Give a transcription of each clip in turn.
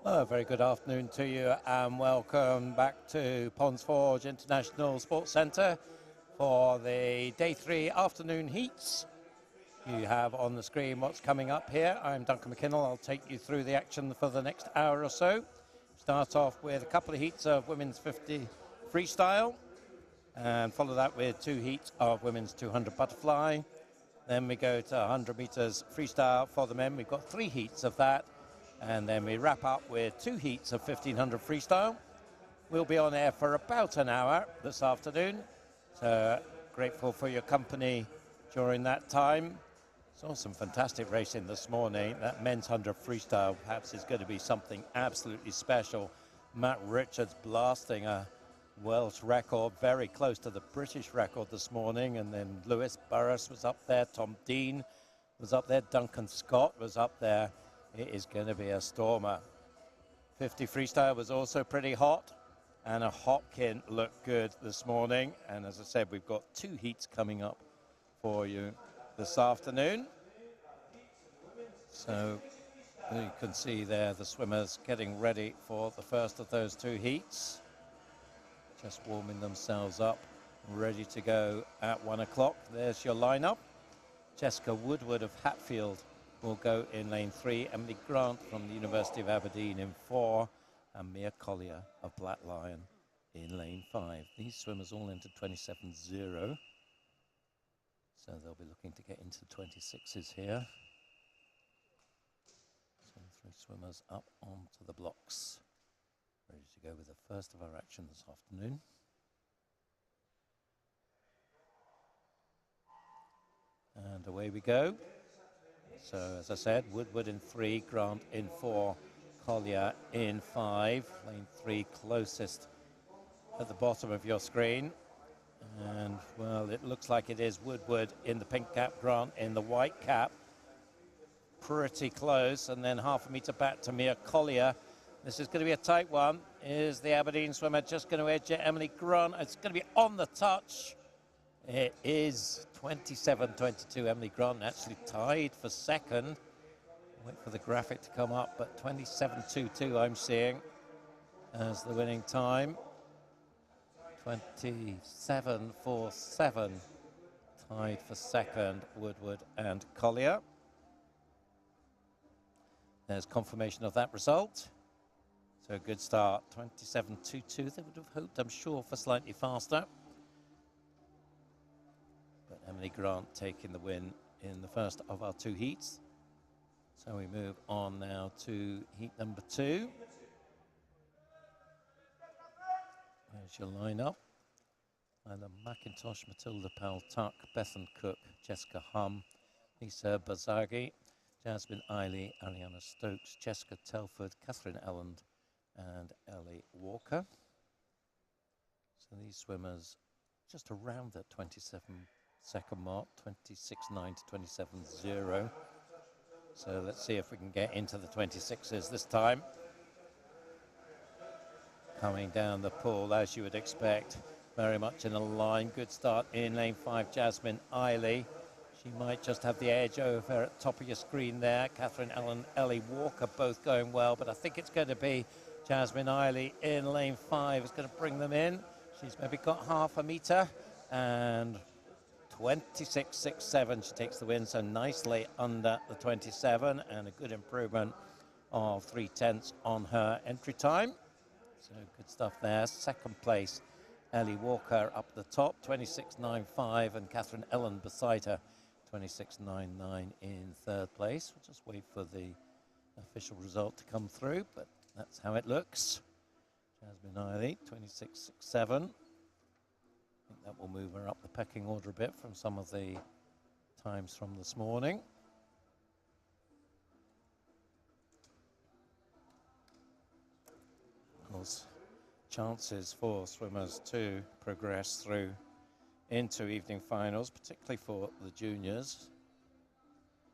A very good afternoon to you and welcome back to Ponds Forge International Sports Centre for the Day 3 afternoon heats. You have on the screen what's coming up here. I'm Duncan McKinnell. I'll take you through the action for the next hour or so. Start off with a couple of heats of women's 50 freestyle and follow that with 2 heats of women's 200 butterfly. Then we go to 100 metres freestyle for the men. We've got 3 heats of that. And then we wrap up with 2 heats of 1500 freestyle. We'll be on air for about an hour this afternoon. So grateful for your company during that time. Saw some fantastic racing this morning. That men's 100 freestyle perhaps is going to be something absolutely special. Matt Richards blasting a Welsh record, very close to the British record this morning. And then Lewis Burris was up there. Tom Dean was up there. Duncan Scott was up there. It is going to be a stormer. 50 freestyle was also pretty hot, and a Hopkin looked good this morning. And as I said, we've got 2 heats coming up for you this afternoon. So you can see there the swimmers getting ready for the first of those 2 heats. Just warming themselves up, ready to go at 1 o'clock. There's your lineup. Jessica Woodward of Hatfield will go in lane 3, Emily Grant from the University of Aberdeen in 4, and Mia Collier of Black Lion in lane 5. These swimmers all into 27.0, so they'll be looking to get into 26s here. So 3 swimmers up onto the blocks, ready to go with the first of our action this afternoon. And away we go. So, as I said, Woodward in 3, Grant in 4, Collier in 5. Lane 3 closest at the bottom of your screen. And, well, it looks like it is Woodward in the pink cap, Grant in the white cap. Pretty close, and then half a metre back to Mia Collier. This is going to be a tight one. Is the Aberdeen swimmer just going to edge it? Emily Grant, it's going to be on the touch. It is 27.22. Emily Grant actually tied for second. Wait for the graphic to come up, but 27.22 I'm seeing as the winning time. 27.47 tied for second, Woodward and Collier. There's confirmation of that result. So a good start, 27.22. They would have hoped, I'm sure, for slightly faster. But Emily Grant taking the win in the first of our 2 heats. So we move on now to heat number 2. There's your lineup. Anna McIntosh, Matilda Powell-Tuck, Bethan Cook, Jessica Hum, Lisa Bazagi, Jasmine Eiley, Ariana Stokes, Jessica Telford, Catherine Elland, and Ellie Walker. So these swimmers just around that 27-second mark, 26.9 to 27.0. So let's see if we can get into the 26s this time. Coming down the pool, as you would expect, very much in a line. Good start in lane 5, Jasmine Eiley. She might just have the edge over at the top of your screen there. Catherine Ellen, Ellie Walker both going well, but I think it's going to be Jasmine Eiley in lane 5 is going to bring them in. She's maybe got half a metre, and 26.67 she takes the win, so nicely under the 27, and a good improvement of 3/10 on her entry time. So good stuff there. Second place, Ellie Walker up the top, 26.95, and Catherine Ellen beside her, 26.99 in third place. We'll just wait for the official result to come through, but that's how it looks. Jasmine Eiley, 26.67. I think that will move her up the pecking order a bit from some of the times from this morning. Of course, chances for swimmers to progress through into evening finals, particularly for the juniors.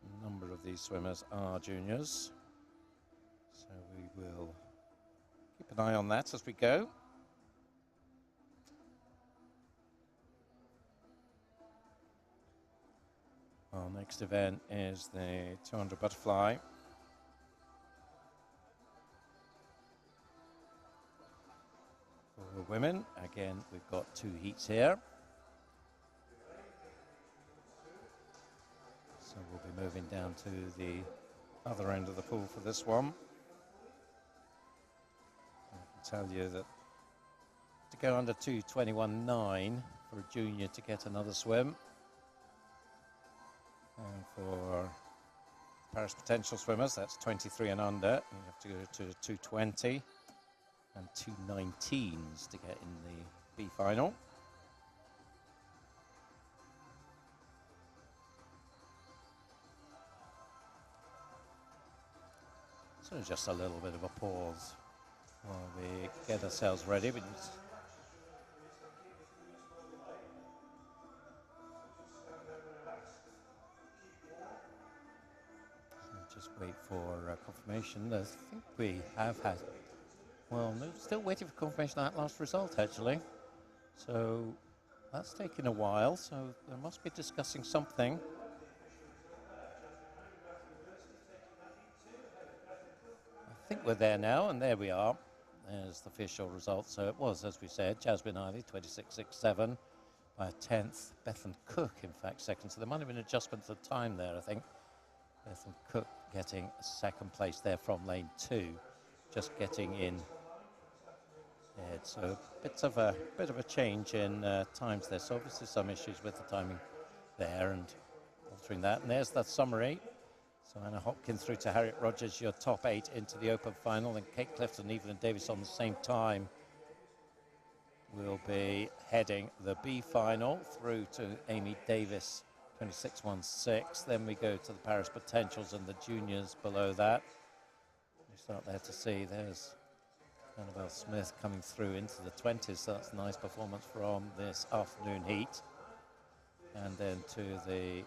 A number of these swimmers are juniors, so we will keep an eye on that as we go. Our next event is the 200 butterfly. women, again, we've got 2 heats here. So we'll be moving down to the other end of the pool for this one. I can tell you that to go under 2:21.9 for a junior to get another swim. And for Paris potential swimmers, that's 23 and under. You have to go to 2:20 and 2:19s to get in the B final. So just a little bit of a pause while we get ourselves ready. Just wait for confirmation. I think we have had, well, no, still waiting for confirmation of that last result, actually. So that's taken a while, so they must be discussing something. I think we're there now, and there we are. There's the official result. So it was, as we said, Jasmine Ivey, 26.67 by a 10th. Bethan Cook, in fact, second. So there might have been an adjustment to the time there, I think. Bethan Cook getting second place there from lane 2, just getting in. So a bit of a change in times there. So obviously some issues with the timing there and altering that. And there's the summary. So Anna Hopkins through to Harriet Rogers, your top 8 into the open final, and Kate Clifton, Evelyn Davis on the same time will be heading the B final through to Amy Davis, 26.16. Then we go to the Paris Potentials and the juniors below that. We start there to see there's Annabelle Smith coming through into the 20s. So that's a nice performance from this afternoon heat. And then to the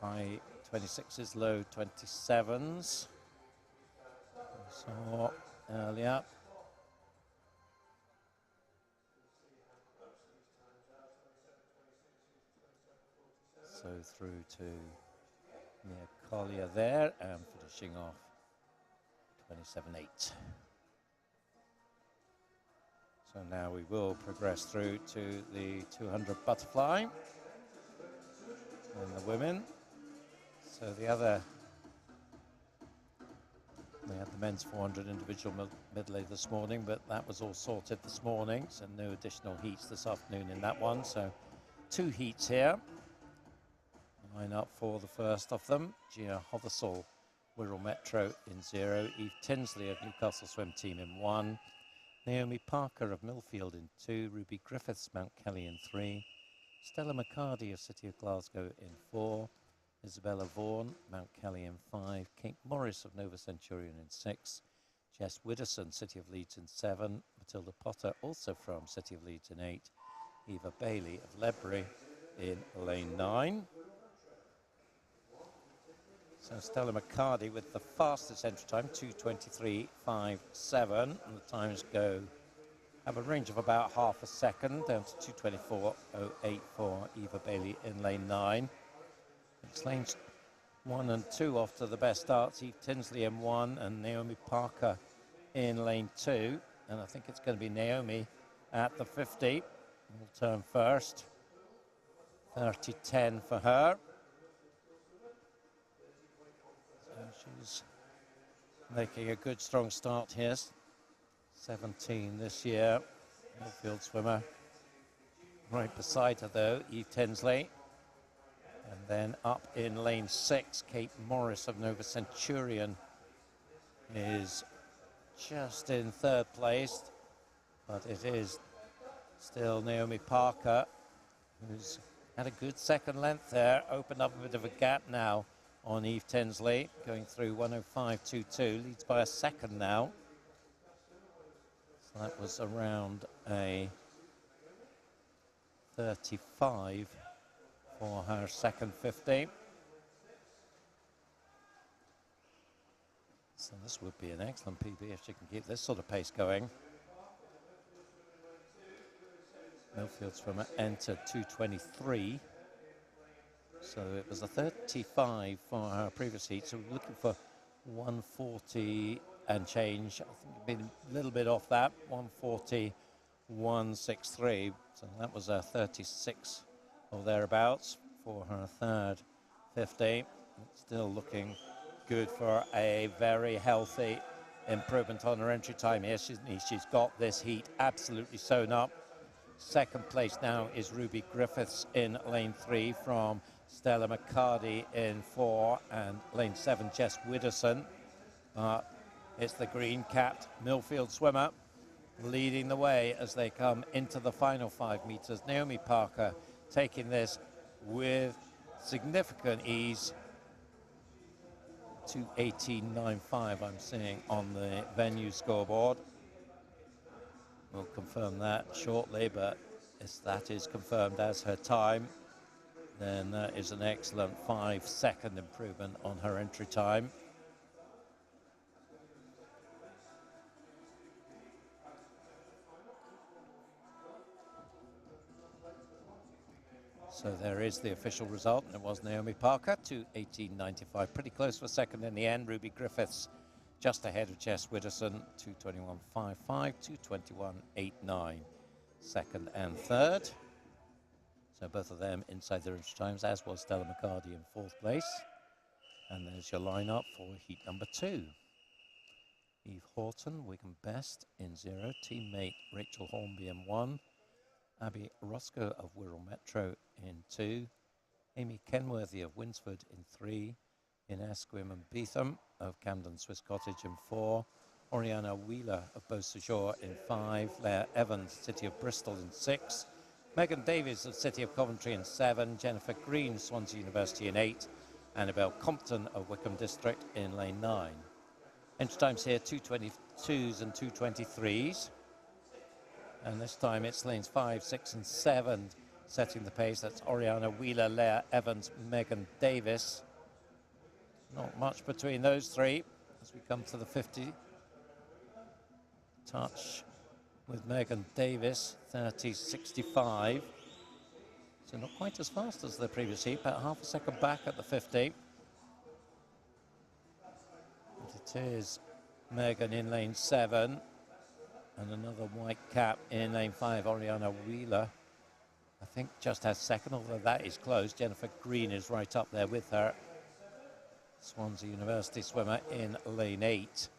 high 26s, low 27s. We saw earlier. So through to Nia Collier there and finishing off 27.8. So now we will progress through to the 200 butterfly and the women. So we had the men's 400 individual medley this morning, but that was all sorted this morning, so no additional heats this afternoon in that one. So 2 heats here. Line up for the first of them. Gia Hothersall, Wirral Metro in 0. Eve Tinsley of Newcastle Swim Team in 1. Naomi Parker of Millfield in 2. Ruby Griffiths, Mount Kelly in 3. Stella McCarty of City of Glasgow in 4. Isabella Vaughan, Mount Kelly in 5. Kate Morris of Nova Centurion in 6. Jess Widdowson, City of Leeds in 7. Matilda Potter, also from City of Leeds in 8. Eva Bailey of Ledbury in lane 9. So Stella McCarty with the fastest entry time, 2:23.57, and the times have a range of about half a second, down to 2:24.08 for Eva Bailey in lane 9. It's lanes 1 and 2 off to the best starts. Eve Tinsley in 1 and Naomi Parker in lane 2. And I think it's going to be Naomi at the 50. We'll turn first. 30.10 for her. She's making a good, strong start here. 17 this year, Millfield swimmer. Right beside her, though, Eve Tinsley. And then up in lane 6, Kate Morris of Nova Centurion is just in 3rd place. But it is still Naomi Parker, who's had a good second length there. Opened up a bit of a gap now on Eve Tinsley, going through 1:05.22, leads by a second now. So that was around a 35 for her second 50. So this would be an excellent PB if she can keep this sort of pace going. Millfield swimmer entered 2:23. So it was a 35 for her previous heat. So we're looking for 1:40 and change. I think it's been a little bit off that, 1:40, 2:21.63. So that was a 36 or thereabouts for her third 50. Still looking good for a very healthy improvement on her entry time here. She's got this heat absolutely sewn up. Second place now is Ruby Griffiths in lane 3 from Stella McCarty in 4, and lane 7 Jess Widdowson. It's the green-capped Millfield swimmer leading the way as they come into the final 5 meters. Naomi Parker taking this with significant ease. 2:18.95 I'm seeing on the venue scoreboard. We'll confirm that shortly, but if that is confirmed as her time, then that is an excellent 5-second improvement on her entry time. So there is the official result, and it was Naomi Parker, 2:18.95. Pretty close for second in the end. Ruby Griffiths just ahead of Jess Widdowson, 2:21.55, 2:21.89. Second and third. So both of them inside their entry times, as was Stella McCarty in 4th place. And there's your lineup for heat number 2. Eve Horton, Wigan Best in 0. Teammate Rachel Hornby in 1. Abby Roscoe of Wirral Metro in 2. Amy Kenworthy of Winsford in 3. Ines Gwynn Beetham of Camden Swiss Cottage in 4. Oriana Wheeler of Beausejour in 5. Leah Evans, City of Bristol in 6. Megan Davies of City of Coventry in 7. Jennifer Green, Swansea University in 8. Annabelle Compton of Wickham District in lane 9. Entry times here, 2:22s and 2:23s. And this time it's lanes 5, 6 and 7 setting the pace. That's Oriana Wheeler, Leah Evans, Megan Davis. Not much between those three as we come to the 50. Touch with Megan Davis, 30.65. So not quite as fast as the previous heat, but half a second back at the 50. And it is Megan in lane 7. And another white cap in lane 5, Oriana Wheeler. I think just has second, although that is close. Jennifer Green is right up there with her. Swansea University swimmer in lane 8.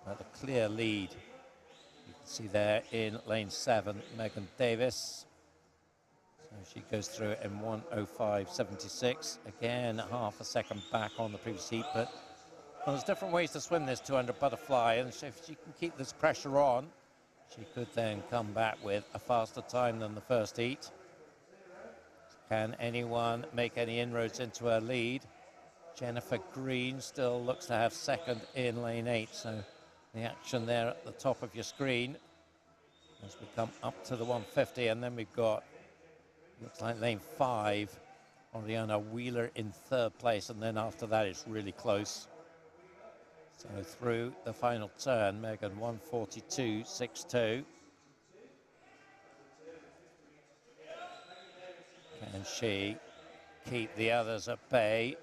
But a clear lead. You can see there in lane 7, Megan Davis. So she goes through it in 1:05.76. Again, half a second back on the previous heat. But well, there's different ways to swim this 200 butterfly. And if she can keep this pressure on, she could then come back with a faster time than the first heat. Can anyone make any inroads into her lead? Jennifer Green still looks to have second in lane 8. So the action there at the top of your screen as we come up to the 150. And then we've got, looks like lane 5, Oriana Wheeler in 3rd place. And then after that, it's really close. So through the final turn, Megan 1:42.62. Can she keep the others at bay?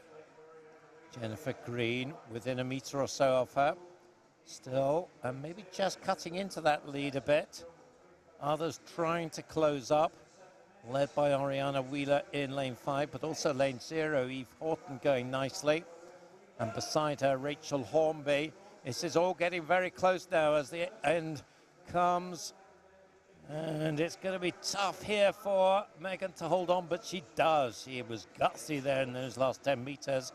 Jennifer Green within a metre or so of her. Still, and maybe just cutting into that lead a bit. Others trying to close up, led by Oriana Wheeler in lane 5, but also lane 0, Eve Horton going nicely. And beside her, Rachel Hornby. This is all getting very close now as the end comes. And it's going to be tough here for Megan to hold on, but she does. She was gutsy there in those last 10 meters.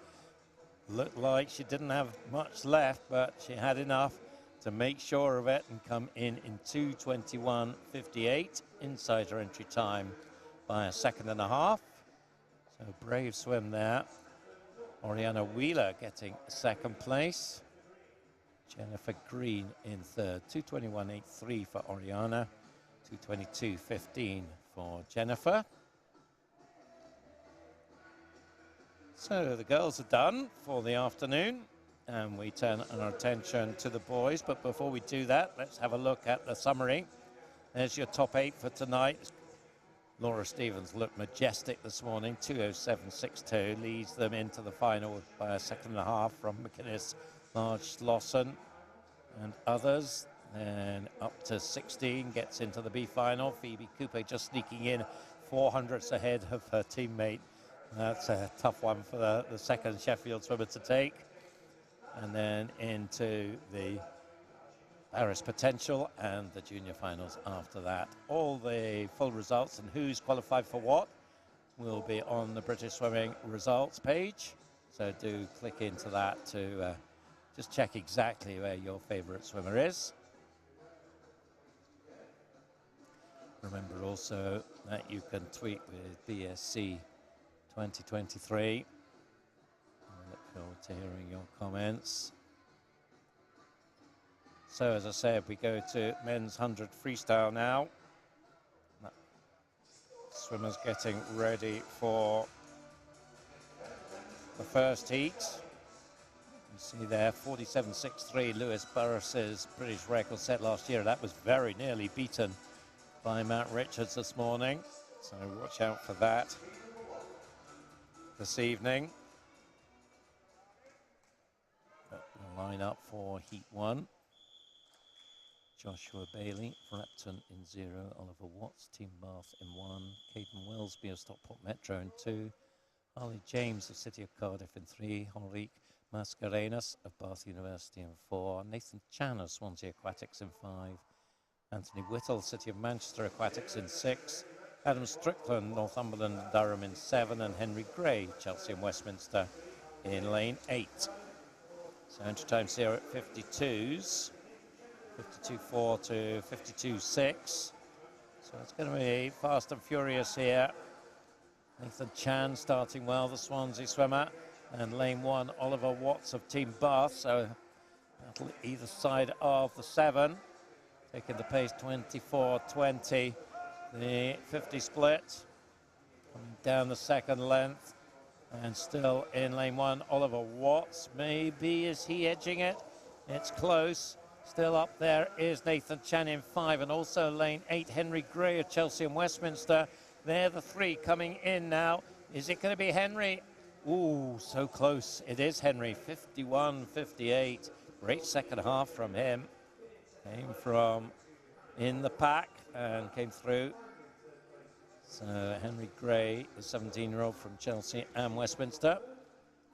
Looked like she didn't have much left, but she had enough to make sure of it and come in 2:21.58 inside her entry time by a second and a half. So brave swim there. Oriana Wheeler getting second place. Jennifer Green in 3rd. 2:21.83 for Oriana. 2:22.15 for Jennifer. So the girls are done for the afternoon, and we turn our attention to the boys. But before we do that, let's have a look at the summary. There's your top 8 for tonight. Laura Stevens looked majestic this morning, 2:07.62, leads them into the final by a second and a half from McInnes, Marge Lawson and others. And up to 16, gets into the B final. Phoebe Cooper just sneaking in 400ths ahead of her teammate. That's a tough one for the second Sheffield swimmer to take. And then into the Paris Potential and the junior finals after that. All the full results and who's qualified for what will be on the British Swimming results page. So do click into that to just check exactly where your favourite swimmer is. Remember also that you can tweet with BSC 2023. I look forward to hearing your comments. So as I said, we go to men's 100 freestyle now. Swimmers getting ready for the first heat. You see there, 47.63, Lewis Burris's British record set last year. That was very nearly beaten by Matt Richards this morning. So watch out for that this evening. The lineup for Heat 1. Joshua Bailey, Repton in 0, Oliver Watts, Team Bath in 1, Caden Wellesby of Stockport Metro in 2, Harley James of City of Cardiff in 3, Henrique Mascarenas of Bath University in 4, Nathan Chan of Swansea Aquatics in 5, Anthony Whittle, City of Manchester Aquatics in 6, Adam Strickland, Northumberland and Durham in 7, and Henry Gray, Chelsea and Westminster in lane 8. So entry times here at 52s. 52.4 to 52.6. So it's going to be fast and furious here. Nathan Chan starting well, the Swansea swimmer. And lane 1, Oliver Watts of Team Bath. So battle either side of the 7. Taking the pace 24.20. The 50 split. Coming down the second length. And still in lane 1, Oliver Watts. Maybe is he edging it? It's close. Still up there is Nathan Chan in 5, and also lane 8, Henry Gray of Chelsea and Westminster. They're the 3 coming in now. Is it going to be Henry? Ooh, so close. It is Henry, 51.58. Great second half from him. Came from in the pack and came through. So Henry Gray, the 17-year-old from Chelsea and Westminster,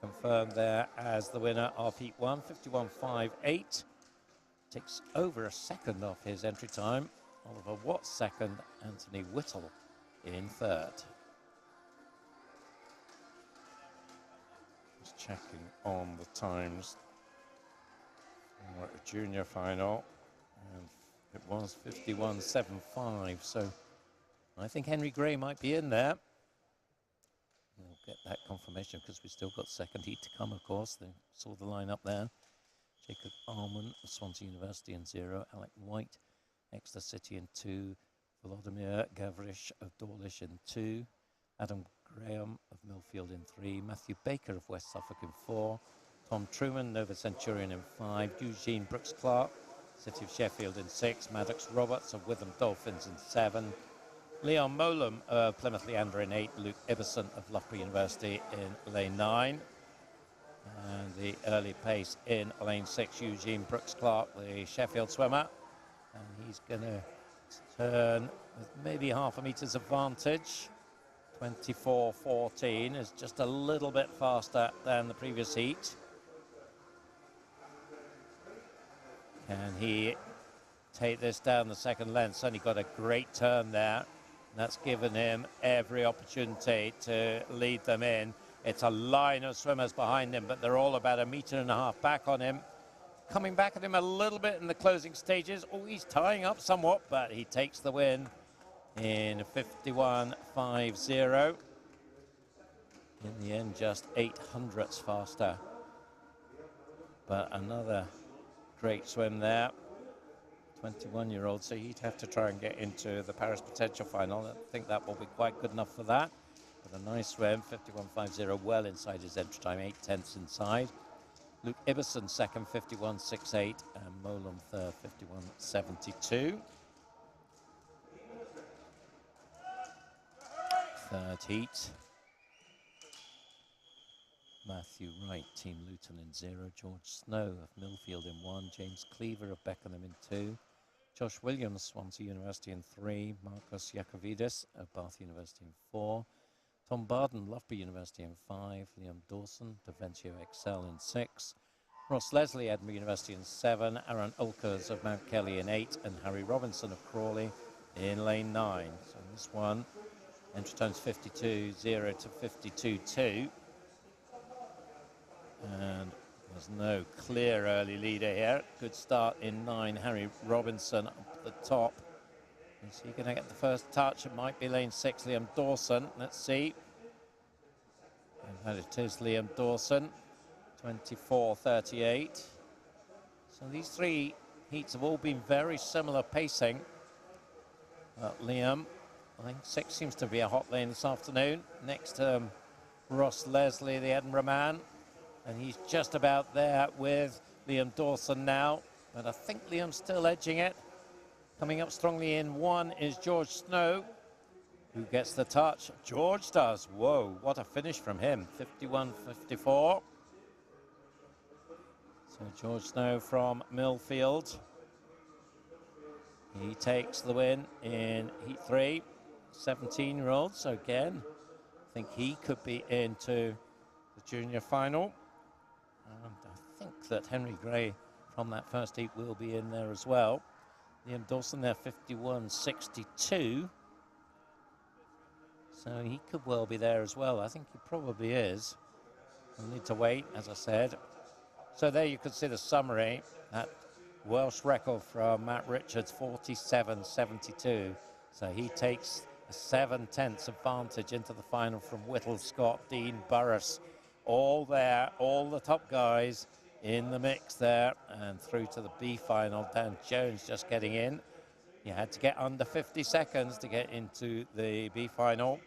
confirmed there as the winner of Heat 1, 51.58. Takes over a second off his entry time. Oliver Watts second, Anthony Whittle in third. Just checking on the times for a junior final, and it was 51.75, so I think Henry Gray might be in there. We'll get that confirmation because we've still got second heat to come, of course. They saw the line up there. Jacob Almond of Swansea University in 0, Alec White, Exeter City in 2, Volodymyr Gavrish of Dawlish in 2, Adam Graham of Millfield in 3, Matthew Baker of West Suffolk in 4, Tom Truman, Nova Centurion in 5, Eugene Brooks-Clark, City of Sheffield in 6, Maddox Roberts of Witham Dolphins in 7, Leon Molam of Plymouth Leander in 8, Luke Ibbison of Loughborough University in lane 9. And the early pace in lane 6, Eugene Brooks-Clark, the Sheffield swimmer. And he's going to turn with maybe half a meter's advantage. 24.14 is just a little bit faster than the previous heat. Can he take this down the second length? Certainly got a great turn there. And that's given him every opportunity to lead them in. It's a line of swimmers behind him, but they're all about 1.5 meters back on him. Coming back at him a little bit in the closing stages. Oh, he's tying up somewhat, but he takes the win in 51.50. In the end, just 800ths faster. But another great swim there. 21-year-old, so he'd have to try and get into the Paris Potential final. I think that will be quite good enough for that. But a nice swim, 51.50, well inside his entry time, 0.8 inside. Luke Ibbison second, 51.68, and Molam third, 51.72. Third heat. Matthew Wright, Team Luton in 0, George Snow of Millfield in 1, James Cleaver of Beckenham in 2, Josh Williams, Swansea University in 3. Marcus Yakovidis of Bath University in 4. Tom Barden, Loughborough University in 5. Liam Dawson, Davencio Excel in 6. Ross Leslie, Edinburgh University in 7. Aaron Ulkers of Mount Kelly in 8. And Harry Robinson of Crawley in lane 9. So this one, entry times 52.0 to 52.2. And there's no clear early leader here. Good start in 9. Harry Robinson up the top. Is he going to get the first touch? It might be lane 6, Liam Dawson. Let's see. And it is Liam Dawson, 24.38. So these 3 heats have all been very similar pacing. Liam, I think 6 seems to be a hot lane this afternoon. Next, Ross Leslie, the Edinburgh man. And he's just about there with Liam Dawson now. But I think Liam's still edging it. Coming up strongly in 1 is George Snow, who gets the touch. George does. Whoa, what a finish from him. 51.54. So George Snow from Millfield. He takes the win in Heat 3. 17-year-old. So again, I think he could be into the junior final. And I think that Henry Gray from that first heat will be in there as well. Liam Dawson there, 51.62. So he could well be there as well. I think he probably is. We'll need to wait, as I said. So there you can see the summary. That Welsh record from Matt Richards, 47.72. So he takes a 7/10 advantage into the final from Whittle, Scott, Dean, Burris. All there, all the top guys in the mix there. And through to the B final, Dan Jones just getting in. You had to get under 50 seconds to get into the B final.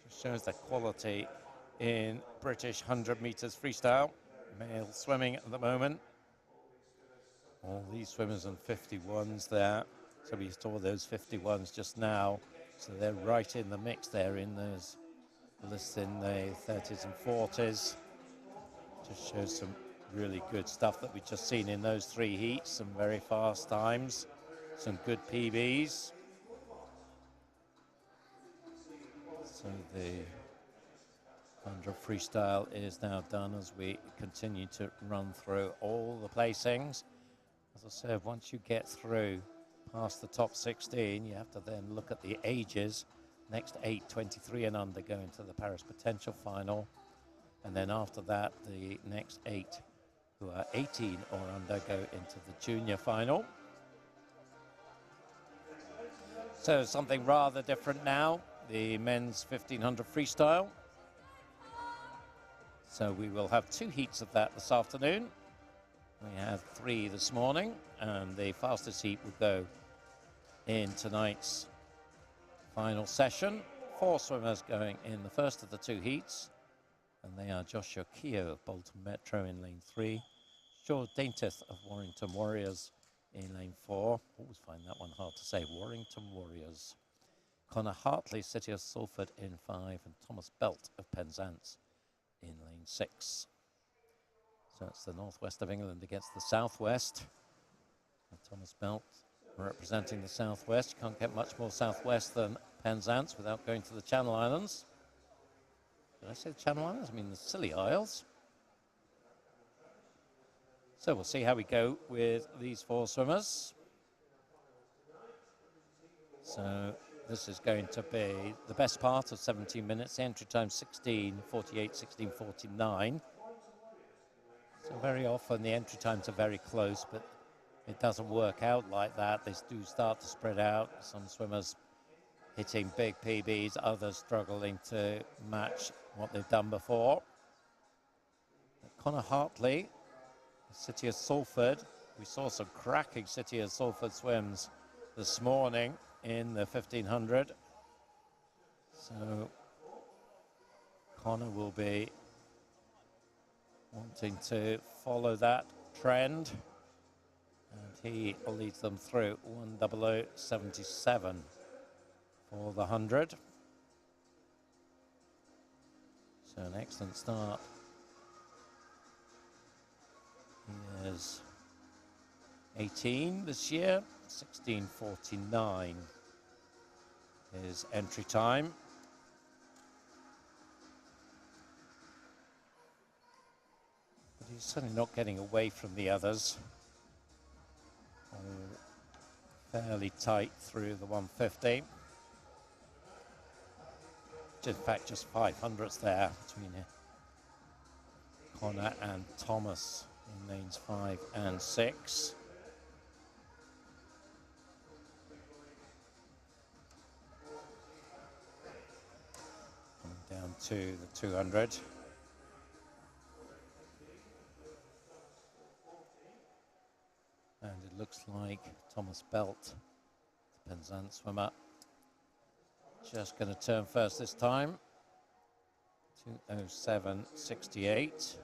Just shows the quality in British 100 meters freestyle. Male swimming at the moment. All these swimmers on 51s there. So we saw those 51s just now. So they're right in the mix there in those lists in the 30s and 40s. Just shows some really good stuff that we've just seen in those 3 heats. Some very fast times. Some good PBs. So the 100 freestyle is now done as we continue to run through all the placings. As I said, once you get through past the top 16, you have to then look at the ages. Next 8, 23 and under, go into the Paris Potential Final. And then after that, the next 8 who are 18 or under go into the Junior Final. So something rather different now, the men's 1500 freestyle. So we will have 2 heats of that this afternoon. We had 3 this morning, and the fastest heat will go in tonight's final session. 4 swimmers going in the first of the 2 heats, and they are Joshua Keogh of Bolton Metro in lane 3, George Daintith of Warrington Warriors in lane 4. Always find that one hard to say, Warrington Warriors. Connor Hartley, City of Salford in 5, and Thomas Belt of Penzance in lane 6. So it's the northwest of England against the southwest. And Thomas Belt representing the southwest. You can't get much more southwest than Penzance without going to the Channel Islands. Did I say the Channel Islands? I mean the Scilly Isles. So we'll see how we go with these 4 swimmers. So this is going to be the best part of 17 minutes. The entry time 16:48, 16:49. So very often the entry times are very close, but it doesn't work out like that. They do start to spread out. Some swimmers hitting big PBs, others struggling to match what they've done before. Connor Hartley, City of Salford. We saw some cracking City of Salford swims this morning in the 1500. So Connor will be wanting to follow that trend, and he leads them through 1:00.77 for the 100. So an excellent start. He is 18 this year, 16:49 is entry time. But he's certainly not getting away from the others. All fairly tight through the 150. In fact, just 500ths there between Connor and Thomas in lanes 5 and 6. Coming down to the 200. And it looks like Thomas Belt, the Penzance swimmer, just going to turn first this time. 2:07.68.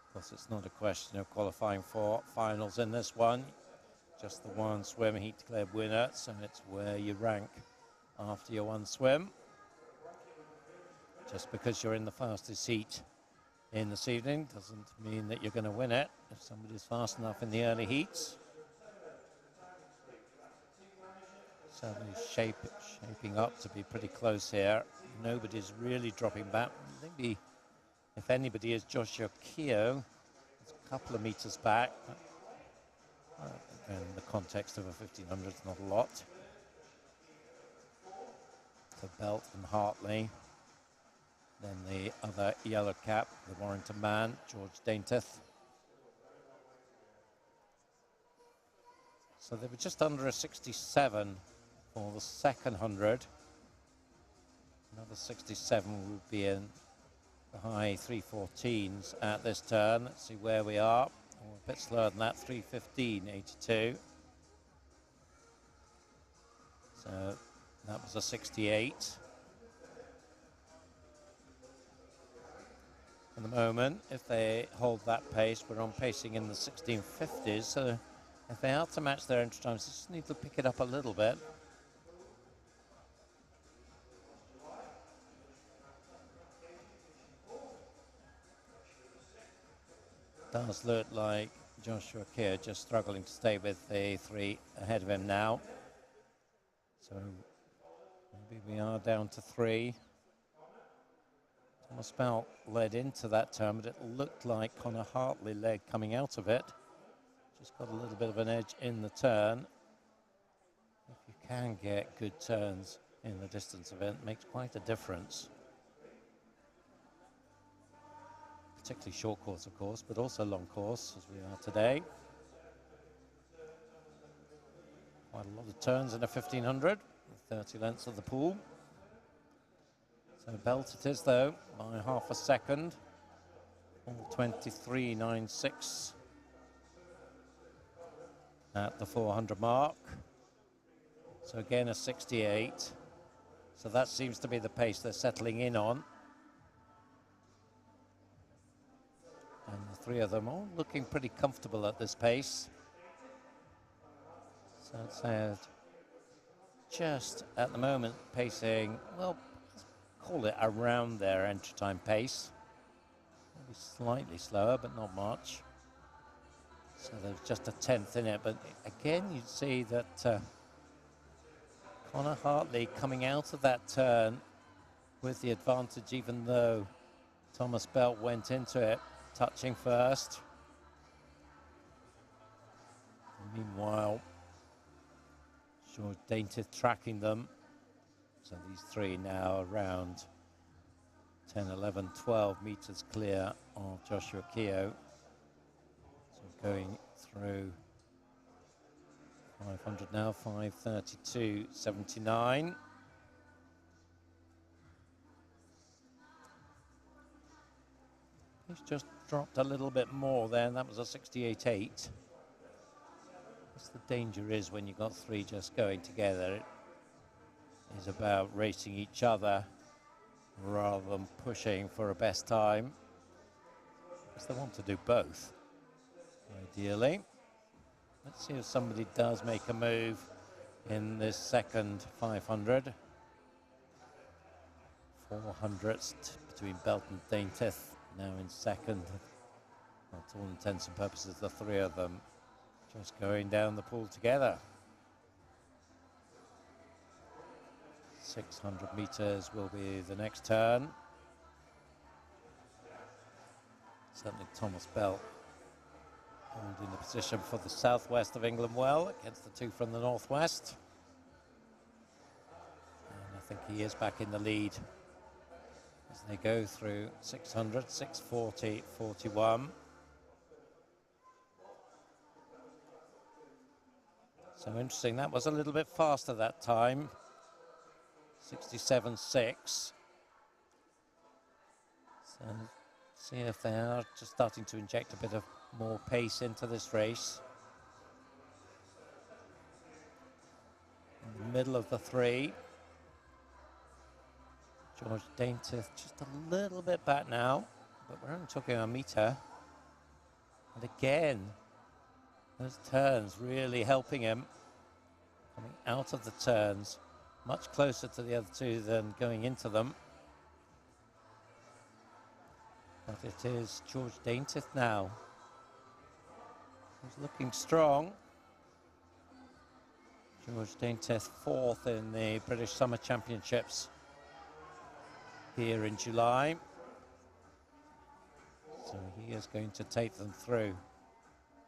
Of course, it's not a question of qualifying for finals in this one. Just the one swim, heat declared winner, so it's where you rank after your one swim. Just because you're in the fastest heat in this evening doesn't mean that you're going to win it if somebody's fast enough in the early heats. Certainly shaping up to be pretty close here. Nobody's really dropping back. Maybe, if anybody, is Joshua Keogh. It's a couple of meters back. In the context of a 1500, it's not a lot. So Belt and Hartley. Then the other yellow cap, the Warrington man, George Daintith. So they were just under a 67 for the second 100. Another 67 would be in the high 314s at this turn. Let's see where we are. Oh, a bit slower than that, 3:15.82. So that was a 68. At the moment, if they hold that pace, we're on pacing in the 1650s. So if they are to match their entry times, they just need to pick it up a little bit. Does look like Joshua Keogh just struggling to stay with the three ahead of him now. So maybe we are down to 3. Thomas Belt led into that turn, but it looked like Connor Hartley led coming out of it. Just got a little bit of an edge in the turn. If you can get good turns in the distance event, it makes quite a difference. Particularly short course, of course, but also long course, as we are today. Quite a lot of turns in a 1500, 30 lengths of the pool. So Belt it is, though, by half a second. 23.96 at the 400 mark. So again, a 68. So that seems to be the pace they're settling in on. And the three of them all looking pretty comfortable at this pace. So it's just at the moment pacing, well, call it around their entry time pace. Maybe slightly slower, but not much. So there's just a 10th in it. But again, you'd see that Connor Hartley coming out of that turn with the advantage, even though Thomas Belt went into it touching first. Meanwhile, George Daintith tracking them. So these three now around 10, 11, 12 meters clear of Joshua Keogh. So going through 500 now, 5:32.79. He's just dropped a little bit more there, and that was a 68.8. The danger is when you've got three just going together, it is about racing each other rather than pushing for a best time, because they want to do both, ideally. Let's see if somebody does make a move in this second 500. 400th between Belt and Daintith, now in second. Well, to all intents and purposes, the three of them just going down the pool together. 600 meters will be the next turn. Certainly Thomas Bell holding the position for the southwest of England well against the two from the northwest. And I think he is back in the lead as they go through 600, 640, 41. So interesting, that was a little bit faster that time. 67.6. So see if they are just starting to inject a bit of more pace into this race. In the middle of the three. George Daintiff just a little bit back now, but we're only talking a metre. And again, those turns really helping him. Coming out of the turns, much closer to the other two than going into them. But it is George Daintiff now. He's looking strong. George Daintiff fourth in the British Summer Championships here in July. So he is going to take them through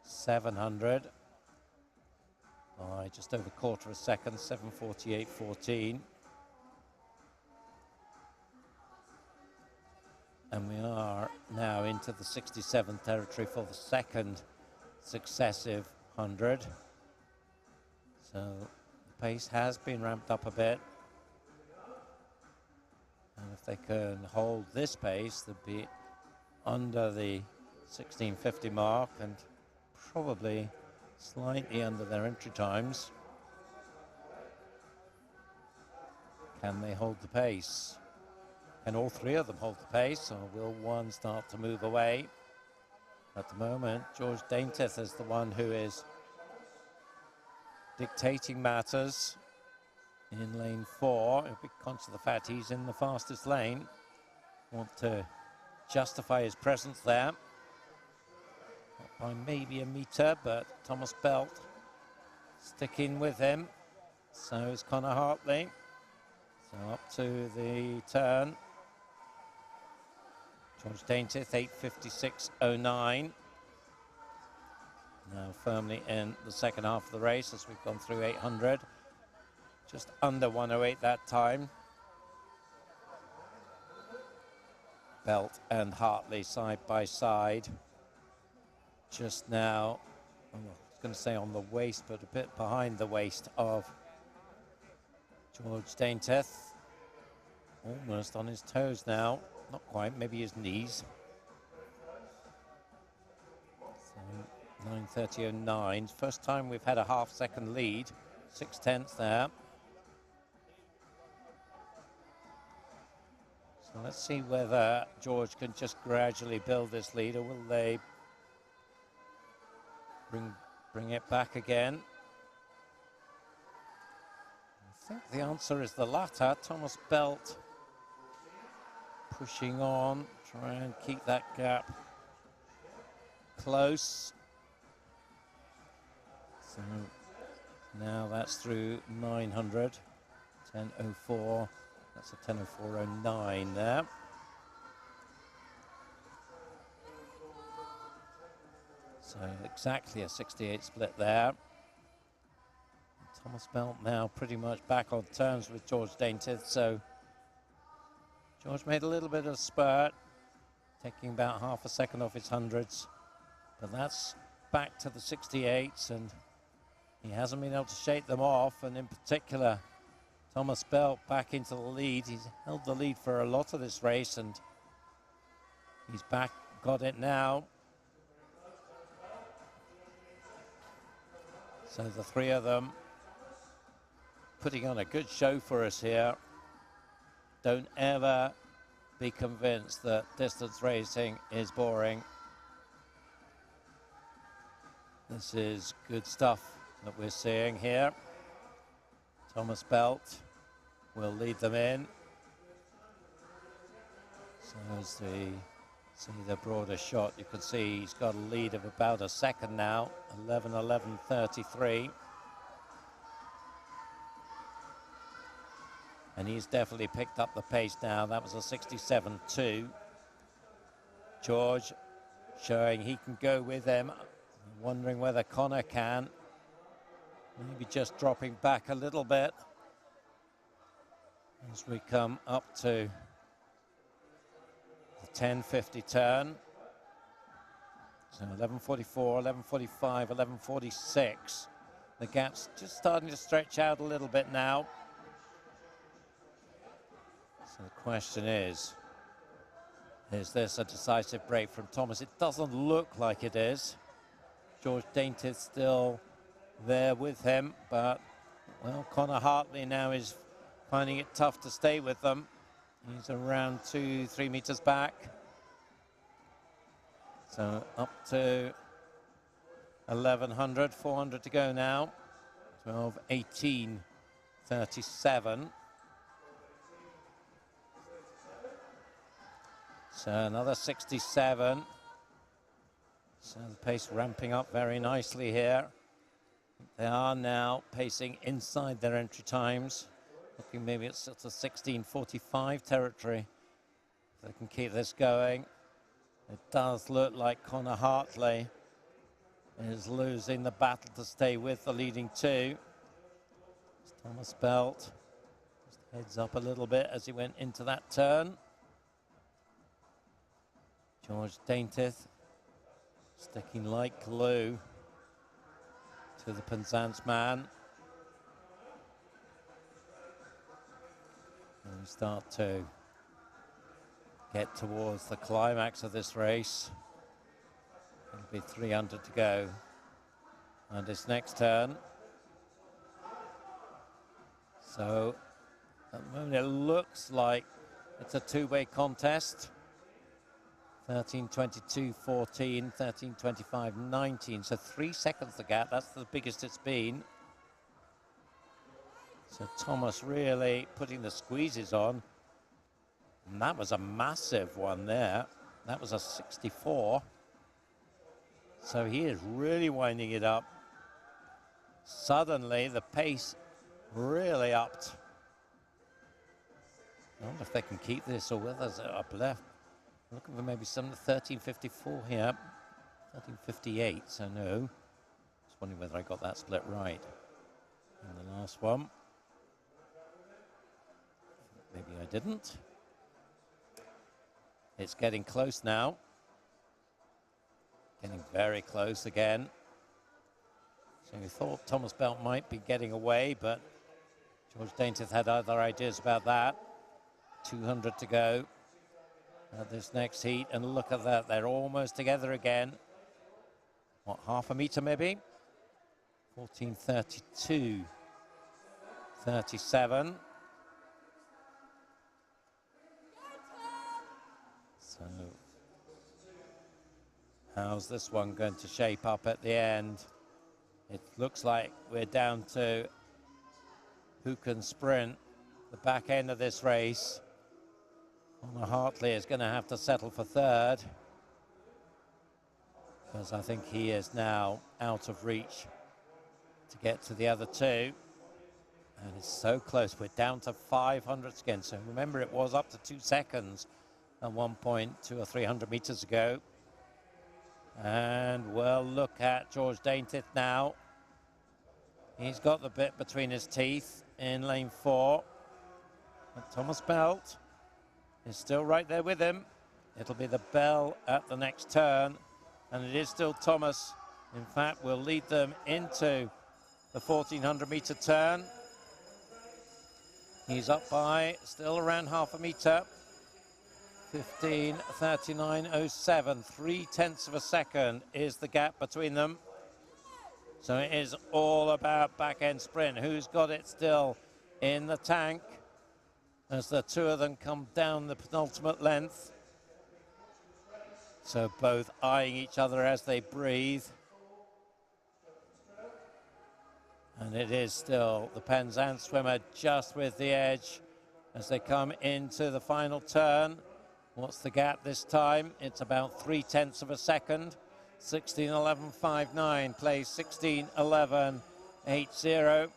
700 by just over a quarter of a second, 7:48.14. And we are now into the 67 territory for the second successive 100. So the pace has been ramped up a bit. And if they can hold this pace, they'd be under the 1650 mark and probably slightly under their entry times. Can they hold the pace? Can all three of them hold the pace, or will one start to move away? At the moment, George Daintiff is the one who is dictating matters in lane 4. He'll be conscious of the fact he's in the fastest lane. Want to justify his presence there. Not by maybe a metre, but Thomas Belt sticking with him. So is Connor Hartley. So up to the turn. George Daintiff, 8:56.09. Now firmly in the second half of the race as we've gone through 800. Just under 1:08 that time. Belt and Hartley side by side. Just now, I was going to say on the waist, but a bit behind the waist of George Daintiff. Almost on his toes now. Not quite, maybe his knees. So 9:30.09. First time we've had a half-second lead. 6/10 there. So let's see whether George can just gradually build this lead, or will they bring it back again? I think the answer is the latter. Thomas Belt pushing on, try and keep that gap close. So now that's through 900, 10:04. That's a 10:04.09 there. So exactly a 68 split there. Thomas Belt now pretty much back on terms with George Daintiff. So George made a little bit of a spurt, taking about half a second off his hundreds. But that's back to the 68s, and he hasn't been able to shake them off. And in particular, Thomas Belt back into the lead. He's held the lead for a lot of this race, and he's back, got it now. So the three of them putting on a good show for us here. Don't ever be convinced that distance racing is boring. This is good stuff that we're seeing here. Thomas Belt will lead them in. So as the See the broader shot. You can see he's got a lead of about a second now, 11:11:33. And he's definitely picked up the pace now. That was a 67.2. George showing he can go with him. Wondering whether Connor can. Maybe just dropping back a little bit as we come up to the 10:50 turn. So 11:44, 11:45, 11:46. The gap's just starting to stretch out a little bit now. So the question is this a decisive break from Thomas? It doesn't look like it is. George Dainty still there with him, but, well, Connor Hartley now is finding it tough to stay with them. He's around 2-3 meters back. So up to 1100, 400 to go now. 12:18:37. So another 67. So the pace ramping up very nicely here. They are now pacing inside their entry times. Looking maybe at sort of 16:45 territory. If they can keep this going. It does look like Connor Hartley is losing the battle to stay with the leading two. Thomas Belt just heads up a little bit as he went into that turn. George Dainty sticking like glue to the Penzance man. And we start to get towards the climax of this race. It'll be 300 to go. And his next turn. So at the moment it looks like it's a two-way contest. 13:22:14, 13:25:19. So 3 seconds the gap. That's the biggest it's been. So Thomas really putting the squeezes on. And that was a massive one there. That was a 64. So he is really winding it up. Suddenly the pace really upped. I wonder if they can keep this or whether it's up left. I'm looking for maybe some 13:54 here. 13:58, so no. Just wondering whether I got that split right in the last one. Maybe I didn't. It's getting close now. Getting very close again. So we thought Thomas Belt might be getting away, but George Dainty had other ideas about that. 200 to go at this next heat, and look at that, they're almost together again. What, half a meter maybe? 14:32:37. So how's this one going to shape up at the end? It looks like we're down to who can sprint the back end of this race. Connor Hartley is going to have to settle for third, because I think he is now out of reach to get to the other two. And it's so close. We're down to 500 again. So remember, it was up to 2 seconds at one point, 200 or 300 meters ago. And we'll look at George Dainty now. He's got the bit between his teeth in lane 4. And Thomas Belt is still right there with him. It'll be the bell at the next turn, and it is still Thomas. In fact, will lead them into the 1400-meter turn. He's up by still around half a meter. 15:39:07, 3/10 of a second is the gap between them. So it is all about back-end sprint. Who's got it still in the tank as the two of them come down the penultimate length. So both eyeing each other as they breathe. And it is still the Penzance swimmer just with the edge as they come into the final turn. What's the gap this time? It's about 0.3 of a second. 16:11.59 plays 16:11.80.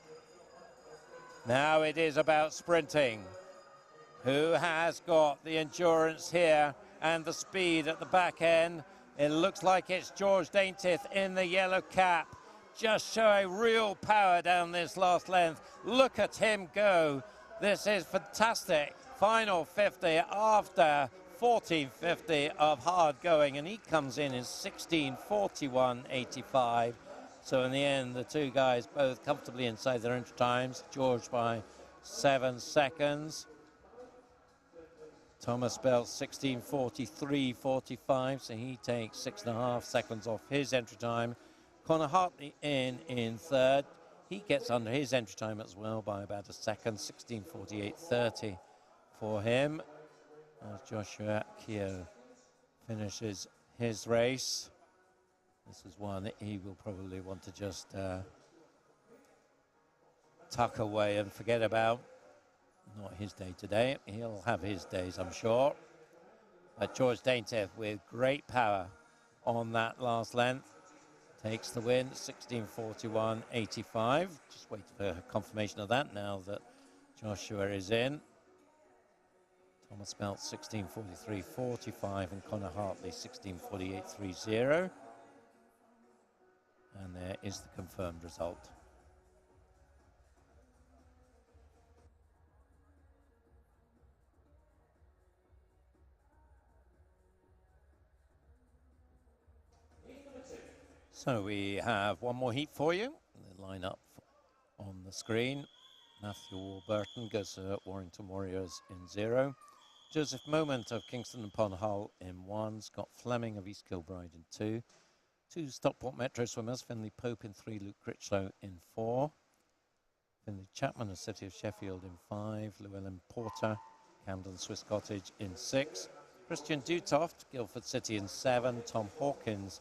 Now it is about sprinting. Who has got the endurance here and the speed at the back end? It looks like it's George Daintiff in the yellow cap, just showing real power down this last length. Look at him go. This is fantastic. Final 50 after 14.50 of hard going, and he comes in 16:41.85. So in the end, the two guys both comfortably inside their entry times. George by 7 seconds. Thomas Bell 16:43.45, so he takes 6.5 seconds off his entry time. Connor Hartley in third. He gets under his entry time as well by about a second, 16:48.30 for him. As Joshua Keogh finishes his race. This is one that he will probably want to just tuck away and forget about. Not his day today. He'll have his days, I'm sure. But George Daintiff with great power on that last length takes the win, 16:41.85. Just wait for confirmation of that now that Joshua is in. Thomas Belt 16:43.45 and Connor Hartley 16:48.30. And there is the confirmed result. So we have one more heat for you. The lineup on the screen. Matthew Warburton goes to Warrington Warriors in 0. Joseph Moment of Kingston upon Hull in 1. Scott Fleming of East Kilbride in 2. 2 Stockport Metro swimmers, Finlay Pope in 3, Luke Critchlow in 4. Finlay Chapman of City of Sheffield in 5. Llewellyn Porter, Camden Swiss Cottage in 6. Christian Dutoft, Guildford City in 7. Tom Hawkins,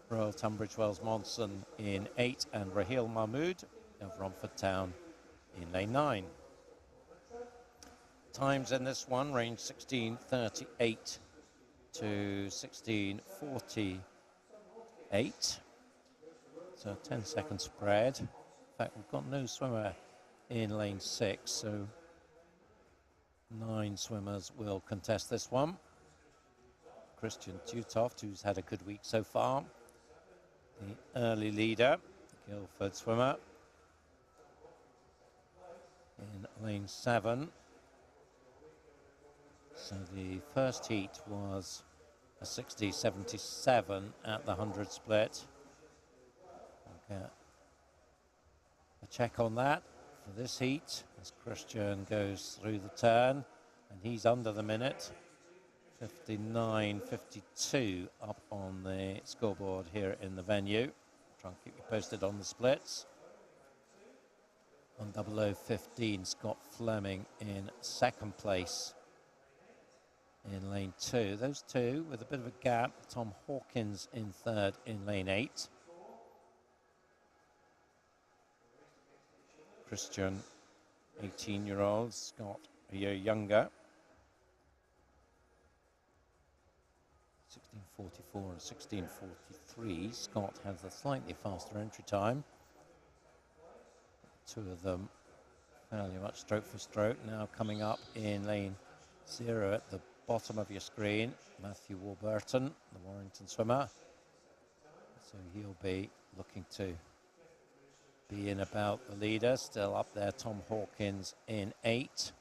Royal Tunbridge Wells Monson in 8. And Raheel Mahmood of Romford Town in lane 9. Times in this one range 16:38 to 16:48. So 10-second spread. In fact, we've got no swimmer in lane 6, so 9 swimmers will contest this one. Christian Dutoft, who's had a good week so far, the early leader, the Guildford swimmer, in lane 7. So the first heat was a 60.77 at the 100 split. We'll get a check on that for this heat as Christian goes through the turn, and he's under the minute. 59.52 up on the scoreboard here in the venue. I'll try and keep you posted on the splits. 1:00.15, Scott Fleming in second place in lane 2. Those two with a bit of a gap. Tom Hawkins in third in lane 8. Christian, 18-year-old, Scott a year younger. 16:44 and 16:43. Scott has a slightly faster entry time. Two of them fairly much stroke for stroke. Now coming up in lane 0 at the bottom of your screen, Matthew Warburton, the Warrington swimmer. So he'll be looking to be in about the leader. Still up there, Tom Hawkins in 8.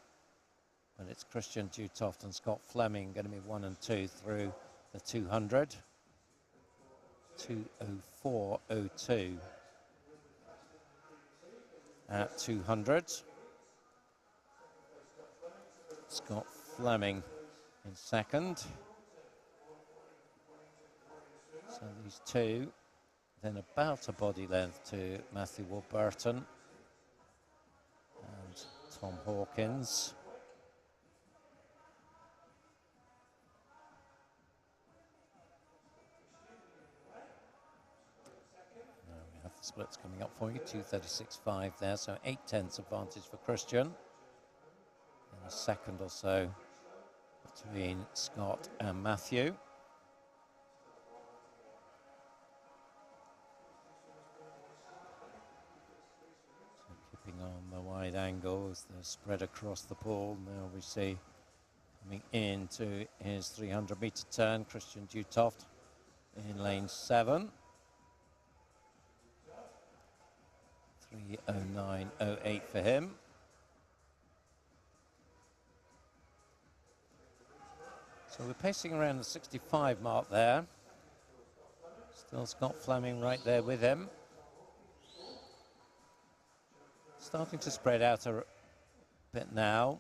But it's Christian Dutoft and Scott Fleming going to be 1 and 2 through the 200. 2:04.02 at 200. Scott Fleming in second. So these two, then about a body length to Matthew Warburton and Tom Hawkins. Now we have the splits coming up for you, 2:36.5 there, so 0.8 advantage for Christian. In a second or so of between Scott and Matthew. So keeping on the wide angles, the spread across the pool. Now we see coming into his 300-meter turn, Christian Dutoft in lane 7. 3:09.08 for him. So we're pacing around the 65 mark there. Still Scott Fleming right there with him. Starting to spread out a bit now.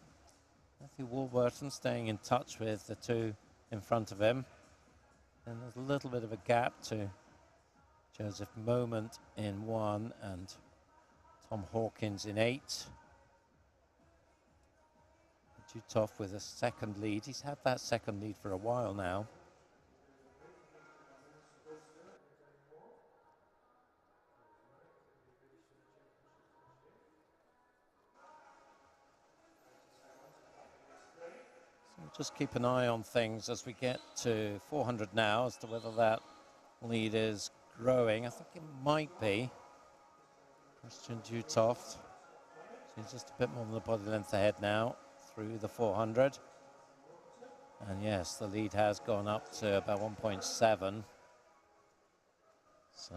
Matthew Warburton staying in touch with the two in front of him. And there's a little bit of a gap to Joseph Moment in 1 and Tom Hawkins in 8. Dutoft with a second lead. He's had that second lead for a while now. So we'll just keep an eye on things as we get to 400 now as to whether that lead is growing. I think it might be. Christian Dutoft. So he's just a bit more than a body length ahead now through the 400. And yes, the lead has gone up to about 1.7. So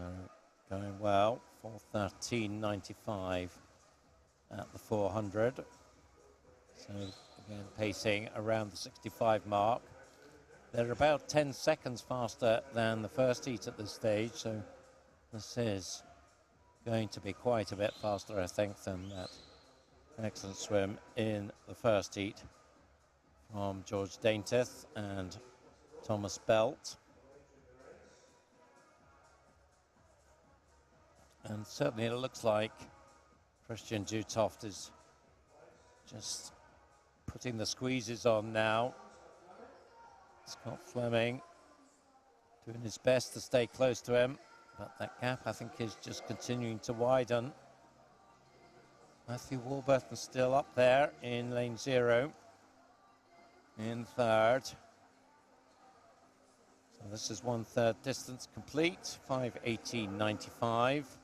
going well, 4:13.95 at the 400. So again, pacing around the 65 mark. They're about 10 seconds faster than the first heat at this stage. So this is going to be quite a bit faster, I think, than that excellent swim in the first heat from George Daintith and Thomas Belt. And certainly it looks like Christian Dutoft is just putting the squeezes on now. Scott Fleming doing his best to stay close to him, but that gap, I think, is just continuing to widen. Matthew Warburton still up there in lane 0, in 3rd. So this is 1/3 distance complete, 5:18.95.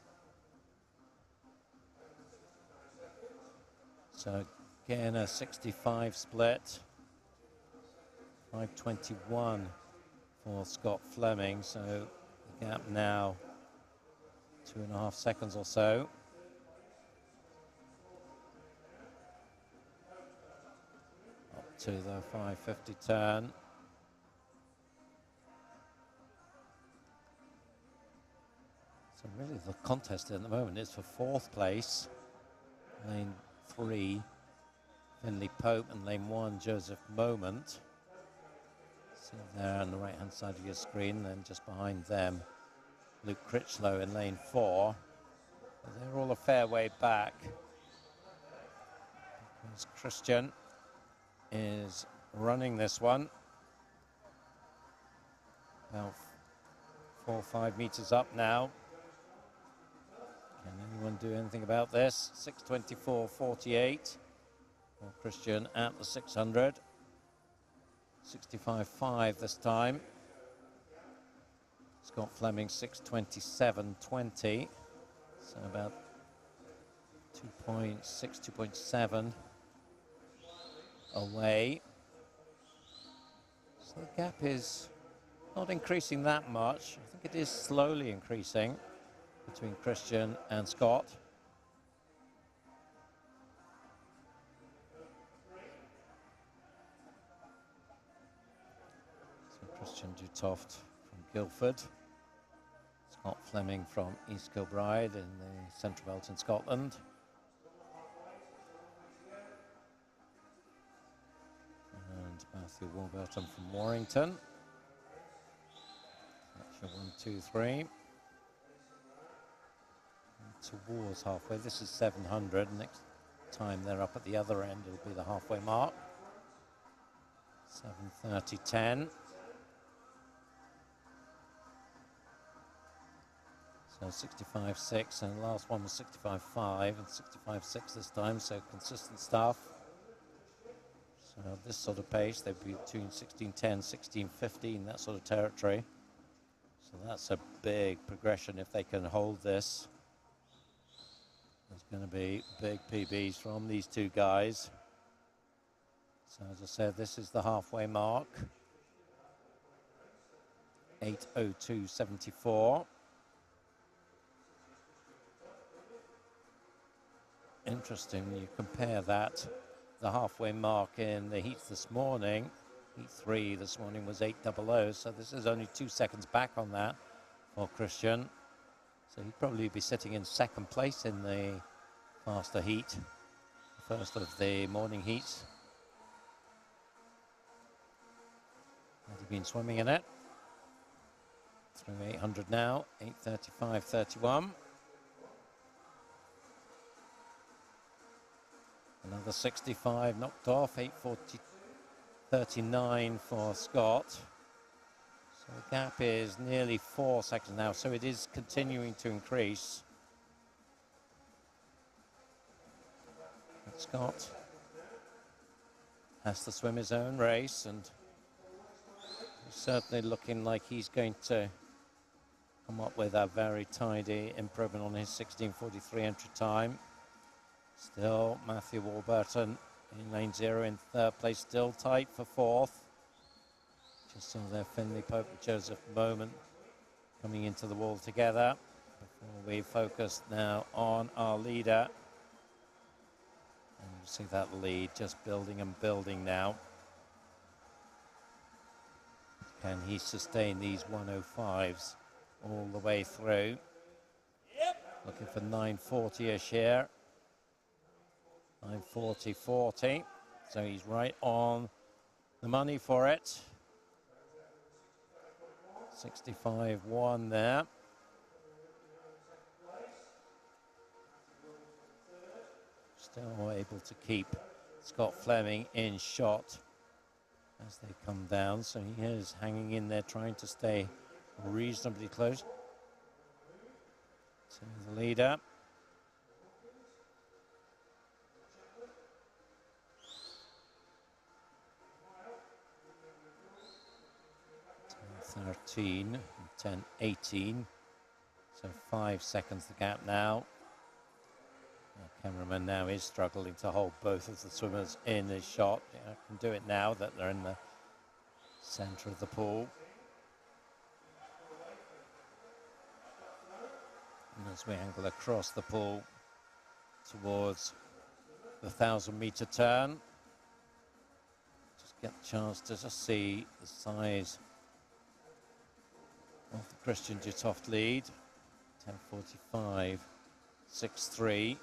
So again, a 65 split, 5:21 for Scott Fleming. So the gap now 2.5 seconds or so. To the 550 turn. So really the contest at the moment is for 4th place. Lane 3, Finley Pope, and lane 1, Joseph Moment. See there on the right hand side of your screen, then just behind them, Luke Critchlow in lane 4. But they're all a fair way back. Because Christian is running this one about 4 or 5 meters up now. Can anyone do anything about this? 6:24.48 for Christian at the 600. 65.5 this time. Scott Fleming 6:27.20. So about 2.6, 2.7 away. So the gap is not increasing that much. I think it is slowly increasing between Christian and Scott. So Christian Dutoft from Guildford. Scott Fleming from East Kilbride in the Central Belt in Scotland. Matthew Warburton from Warrington. That's your 1, 2, 3. And towards halfway. This is 700. Next time they're up at the other end, it'll be the halfway mark. 7:30.10. So 65.6, and the last one was 65.5 and 65.6 this time. So consistent stuff. So this sort of pace, they'd be between 16:10, 16:15, that sort of territory. So that's a big progression if they can hold this. There's going to be big PBs from these two guys. So as I said, this is the halfway mark. 8:02.74. Interesting, you compare that, the halfway mark in the heats this morning. Heat 3 this morning was 8:00, so this is only 2 seconds back on that for Christian. So he'd probably be sitting in second place in the faster heat, the first of the morning heats. Had he been swimming in it? Through 800 now, 8:35.31. Another 65 knocked off, 8:40.39 for Scott. So the gap is nearly 4 seconds now, so it is continuing to increase. But Scott has to swim his own race, and he's certainly looking like he's going to come up with a very tidy improvement on his 16:43 entry time. Still Matthew Warburton in lane 0 in third place, still tight for fourth. Just saw there Finley Pope and Joseph Bowman coming into the wall together. Before we focus now on our leader. And you see that lead just building and building now. Can he sustain these 105s all the way through? Looking for 940-ish here. 940.40, so he's right on the money for it. 65.1 there. Still able to keep Scott Fleming in shot as they come down, so he is hanging in there trying to stay reasonably close to the leader. 13, 10:18, so 5 seconds the gap now. The cameraman now is struggling to hold both of the swimmers in his shot. Yeah, can do it now that they're in the center of the pool. And as we angle across the pool towards the 1,000-meter turn, just get a chance to just see the size of the Christian Jutoft lead. 10:45.63.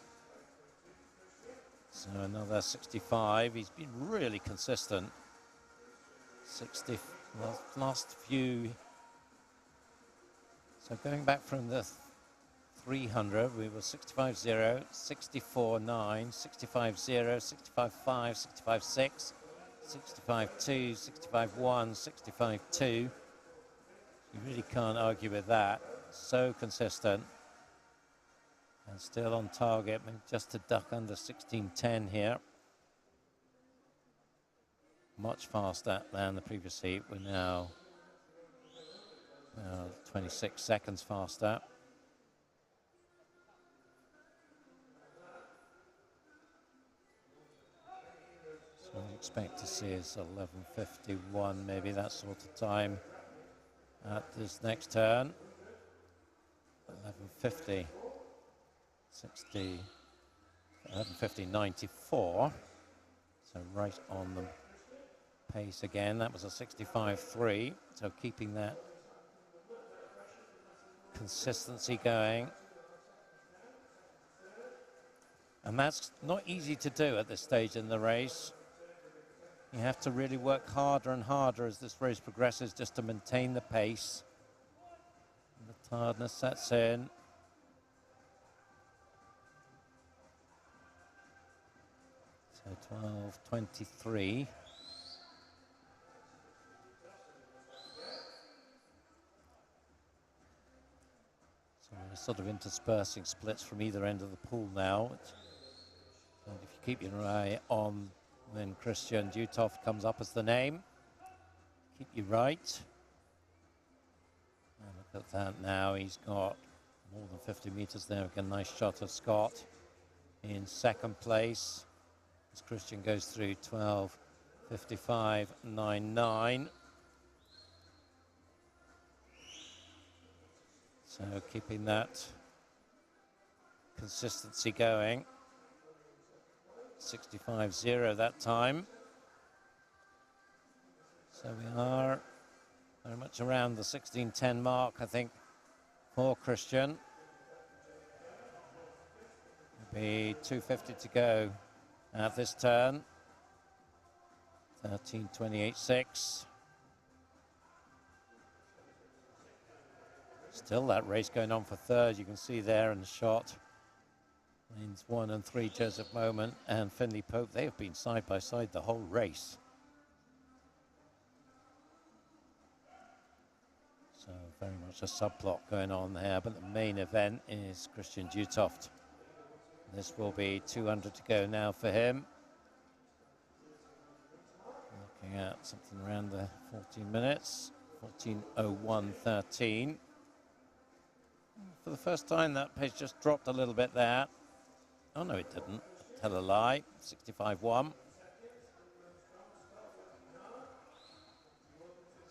So another 65. He's been really consistent. 60, well, last few. So going back from the 300, we were 65.0, 64.9, 65.0, 65.5, 65.6, 65.2, 65.1, 65.2. You really can't argue with that. So consistent. And still on target, maybe just to duck under 16:10 here. Much faster than the previous heat. We're now 26 seconds faster. So we expect to see is 11:51, maybe that sort of time at this next turn. 11:50. 60, 11:50.94, so right on the pace again. That was a 65.3, so keeping that consistency going. And that's not easy to do at this stage in the race. You have to really work harder and harder as this race progresses just to maintain the pace. And the tiredness sets in. So 12:23. So we're sort of interspersing splits from either end of the pool now. And if you keep your eye on when Christian Duthoff comes up as the name. Keep you right. And look at that now. He's got more than 50 meters there. A nice shot of Scott in second place as Christian goes through 12:55.99. So keeping that consistency going. 65.0 that time. So we are very much around the 16:10 mark, I think, for Christian. It'll be 2:50 to go at this turn. 13:28.6. Still that race going on for third. You can see there in the shot. Lanes 1 and 3, Joseph Moment and Finley Pope, they have been side by side the whole race. So very much a subplot going on there, but the main event is Christian Duthoff. This will be 200 to go now for him. Looking at something around the 14 minutes, 14:01.13. For the first time, that pace just dropped a little bit there. Oh, no, it didn't. Tell a lie. 65.1.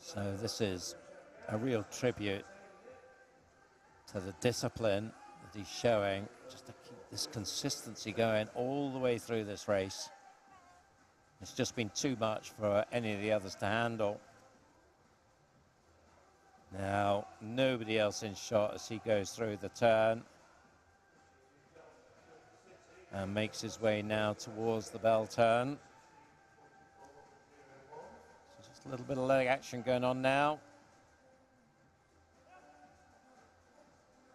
So this is a real tribute to the discipline that he's showing, just to keep this consistency going all the way through this race. It's just been too much for any of the others to handle. Now, nobody else in shot as he goes through the turn. And makes his way now towards the bell turn. So just a little bit of leg action going on now.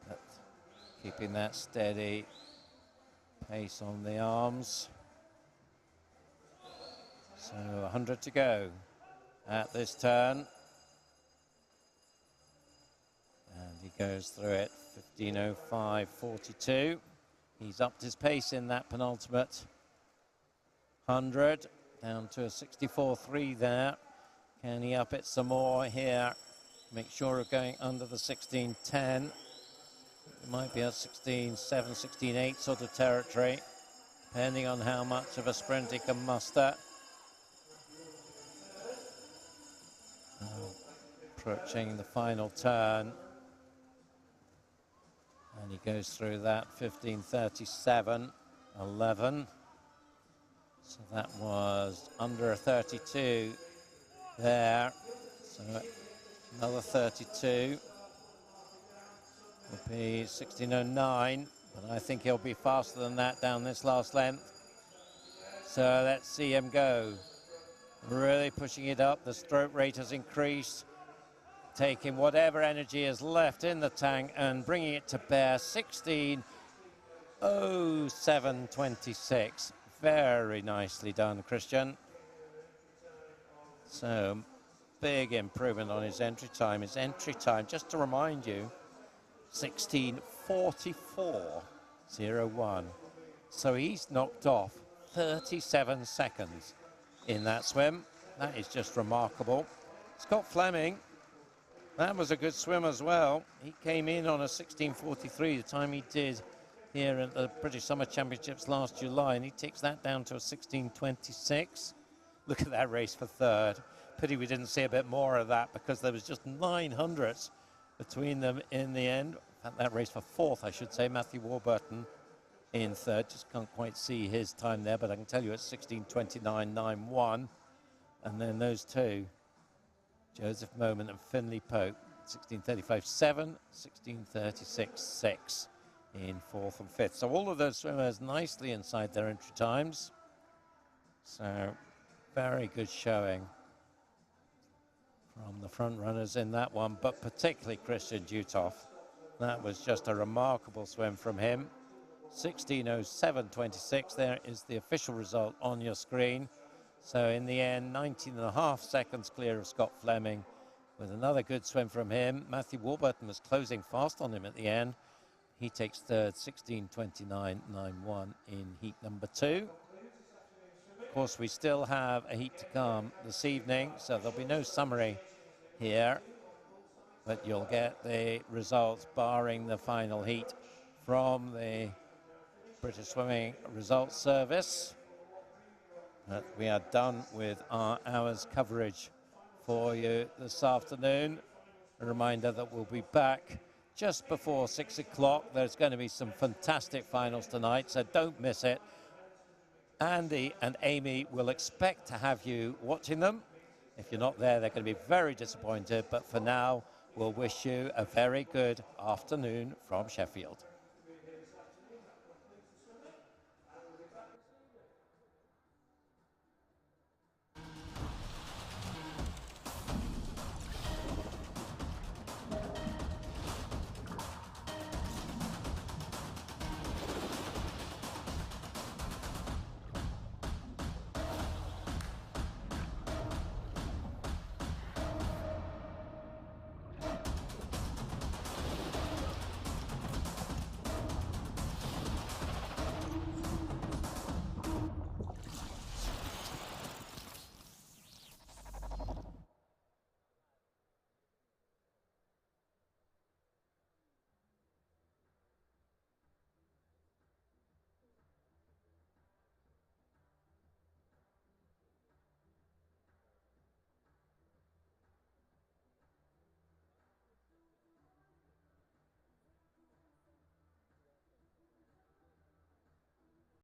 But keeping that steady pace on the arms. So 100 to go at this turn. And he goes through it, 15:05.42. He's upped his pace in that penultimate 100, down to a 64.3 there. Can he up it some more here? Make sure of going under the 16:10. It might be a 16.7, 16.8 sort of territory, depending on how much of a sprint he can muster. Approaching the final turn. And he goes through that 15:37.11. So that was under a 32 there. So another 32 will be 16:09. But I think he'll be faster than that down this last length. So let's see him go. Really pushing it up. The stroke rate has increased. Taking whatever energy is left in the tank and bringing it to bear. 16:07.26. Very nicely done, Christian. So big improvement on his entry time. His entry time, just to remind you, 16:44.01. So he's knocked off 37 seconds in that swim. That is just remarkable. Scott Fleming, that was a good swim as well. He came in on a 16:43, the time he did here at the British Summer Championships last July, and he takes that down to a 16:26. Look at that race for third. Pity we didn't see a bit more of that because there was just 900ths between them in the end. That race for fourth, I should say. Matthew Warburton in third. Just can't quite see his time there, but I can tell you it's 16:29.91. And then those two, Joseph Moment and Finley Pope, 16:35.7, 16:36.6 in fourth and fifth. So all of those swimmers nicely inside their entry times. So very good showing from the front runners in that one, but particularly Christian Duthoff. That was just a remarkable swim from him. 16:07.26, there is the official result on your screen. So in the end, 19.5 seconds clear of Scott Fleming with another good swim from him. Matthew Warburton was closing fast on him at the end. He takes third, 16:29.91 in heat number 2. Of course, we still have a heat to come this evening, so there'll be no summary here, but you'll get the results barring the final heat from the British Swimming Results Service. But we are done with our hour's coverage for you this afternoon. A reminder that we'll be back just before 6 o'clock. There's going to be some fantastic finals tonight, so don't miss it. Andy and Amy will expect to have you watching them. If you're not there, they're going to be very disappointed. But for now, we'll wish you a very good afternoon from Sheffield.